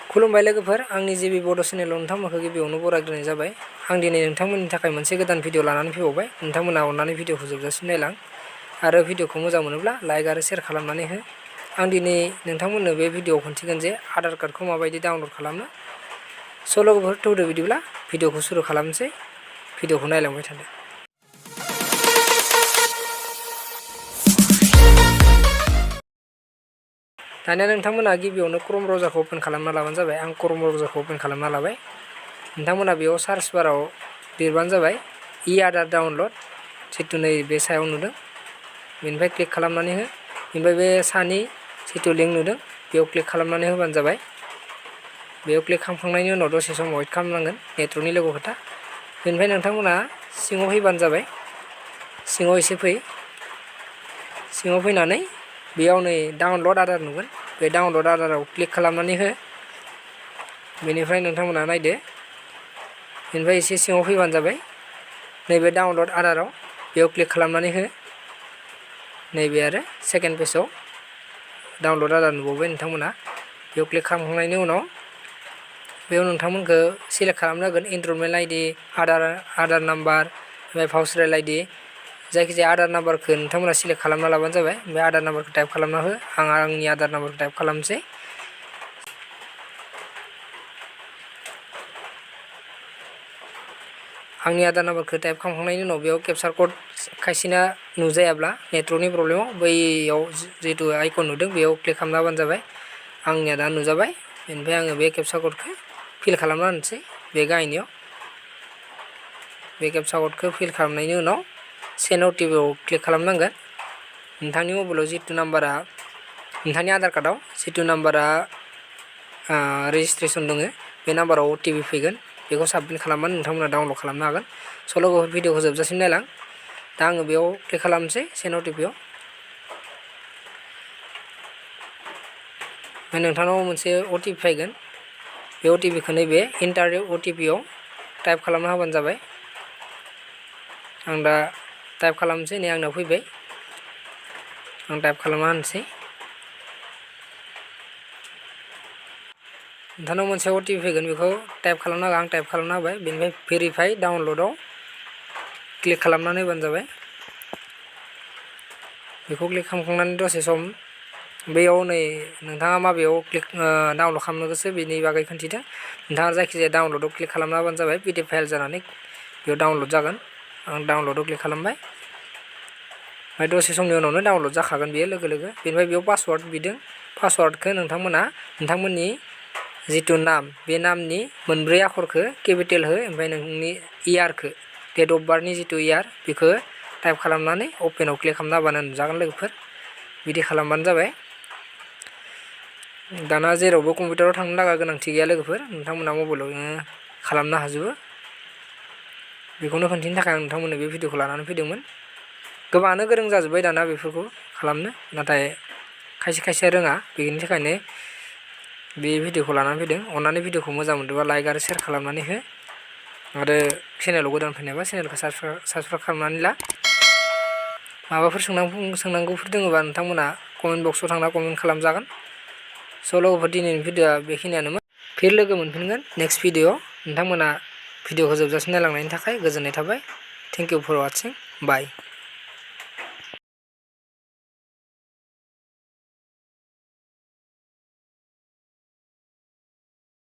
खुलुमबाय लोगोफोर, आंनि जिबि बड' चेनेलाव नोंथांमोनखौ गिबियावनो बरायग्रोनाय जाबाय। आं दिनै नोंथांमोननि थाखाय मोनसे गोदान भिडिअ लानानै फैबावबाय। नोंथांमोना अननानै भिडिअखौ जोबजासिम नायलां आरो भिडिअखौ मोजां मोनोब्ला लाइक आरो शेयार खालामनानै हो। आं दिनै नोंथांमोननो बे भिडिअआव खोन्थिगोन जे आधार कार्डखौ माबायदि डाउनलड खालामनो। स' लोगोफोर थौदो बिदिब्ला भिडिअखौ सुरु खालामनोसै, भिडिअखौ नायलांबाय थादो। दानिया नोंथांमोना गिबियावनो क्रम ब्राउजारखौ अपेन खालामना लाबानो जाबाय। आं क्रम ब्राउजारखौ अपेन खालामना लाबाय। नोंथांमोना बेयाव सार्च बाराव लिरबानो जाबाय आधार डाउनलड, जितु नै बे सायाव नुदों बेनिफ्राय क्लिक खालामनानै हो। बेनिफ्राय बे सानि जितु लिंक नुदों बेयाव क्लिक खालामनानै होबानो जाबाय। बेयाव क्लिक खालामखांनायनि उनाव दसे सम वेट खालामनांगोन, नेटवर्कनि लोगो खोथा। बेनिफ्राय नोंथांमोना सिङाव फैबानो जाबाय। सिङाव एसे फै, सिङाव फैनानै बेयाव नै डाउनलड आधार नुगोन, बे डाउनलड आधाराव क्लिक खालामनानै हो। बेनिफ्राय नोंथांमोना नायदो, बेनिफ्राय एसे सिङाव फैबानो जाबाय। नैबे डाउनलड आधाराव बेयाव क्लिक खालामनानै हो। नैबे आरो सेकेन्ड पेजआव डाउनलड आधार नुबावबाय नोंथांमोना। बेयाव क्लिक खालामखांनायनि उनाव बेयाव नोंथांमोनखौ सिलेक्ट खालामनो होगोन एनरलमेन्ट आइडि, आधार नाम्बार, ओमफ्राय भाउचारेल आइडि। जायखिजाया आधार नाम्बारखौ नोंथांमोना सिलेक्ट खालामना लाबानो जाबाय। बे आधार नाम्बारखौ टाइप खालामना हो। आं आंनि आधार नाम्बारखौ टाइप खालामनोसै। आंनि आधार नाम्बारखौ टाइप खालामखांनायनि उनाव बेयाव केपचार कड खायसेना नुजायाब्ला नेटवर्कनि प्रब्लेमाव बैयाव जितु आइकन नुदों बेयाव क्लिक खालामना होबानो जाबाय। आंनिया दा नुजाबाय। बेनिफ्राय आङो बे केपचार क'डखौ फिल खालामना होनोसै बे गाहायनियाव। बे केपचार क'डखौ फिल खालामनायनि उनाव सेन्ड अटिपिआव क्लिक खालामनांगोन। नोंथांनि मबाइलाव जितु नाम्बारा, नोंथांनि आधार कार्डआव जितु नाम्बारा रेजिस्ट्रेसन दङ बे नाम्बाराव अटिपि फैगोन। बेखौ साबमिट खालामबानो नोंथांमोना डाउनलड खालामनो हागोन। स' लोगोफोर भिडिअखौ जोबजासिम नायलां। दा आङो बेयाव क्लिक खालामनोसै सेन्ड अटिपिआव। ओमफ्राय नोंथांनाव मोनसे अटिपि फैगोन। बे अटिपिखौ नैबे इन्टार अटिपिआव टाइप खालामना होबानो जाबाय। आं दा टाइप खालामनोसै, नै आंनाव फैबाय। आं टाइप खालामना होनोसै। नोंथांनाव मोनसे अटिपि फैगोन, बेखौ टाइप खालामना हो। आं टाइप खालामना होबाय। बेनिफ्राय भेरिफाइ डाउनलडआव क्लिक खालामनानै होबानो जाबाय। बेखौ क्लिक खालामखांनानै दसे सम बेयाव नै नोंथाङा माबेयाव डाउनलड खालामनो गोसो बेनि बागै खोन्थिदों। नोंथाङा जायखिजाया डाउनलडआव क्लिक खालामना होबानो जाबाय। पिडिएफ फाइल जानानै बेयाव डाउनलड जागोन। आं डाउनलडआव क्लिक खालामबाय। ओमफ्राय दसे समनि उनावनो डाउनलड जाखागोन बेयो लोगो लोगो। बेनिफ्राय बेयाव पासवार्ड बिदों। पासवार्डखौ नोंथांमोना नोंथांमोननि जितु नाम, बे नामनि मोनब्रै आखरखौ केपिटेल हो। ओमफ्राय नोंनि इयारखौ, डेट अफ बार्थनि जितु इयार बेखौ टाइप खालामनानै अपेनाव क्लिक खालामना होबानो नुजागोन लोगोफोर। बिदि खालामबानो जाबाय। दाना जेरावबो कम्पिउटाराव थांनो लागा गोनांथि गैया लोगोफोर, नोंथांमोना मबाइलावनो खालामनो हाजोबो। बेखौनो खोन्थिनो थाखाय आं नोंथांमोननो बे भिडिअखौ लानानै फैदोंमोन। गोबाङानो गोरों जाजोब्बाय दाना बेफोरखौ खालामनो, नाथाय खायसे खायसे रोङा। बेनि थाखायनो बे भिडिअखौ लानानै फैदों। अननानै भिडिअखौ मोजां मोनदोंबा लाइक आरो शेयार खालामनानै हो। आरो चेनेलाव गोदान फैनायबा चेनेलखौ साबसक्राइब खालामनानै ला। माबाफोर सोंनांगौफोर दङबा नोंथांमोना कमेन्ट बक्सआव थांना कमेन्ट खालामजागोन। स' लोगोफोर दिनैनि भिडिअआ बेखिनियानोमोन। फिन लोगो मोनफिनगोन नेक्स्ट भिडिअ'। नोंथांमोना भिडिअखौ जोबजासिम नायलांनायनि थाखाय गोजोननाय थाबाय। Thank you for watching. Bye.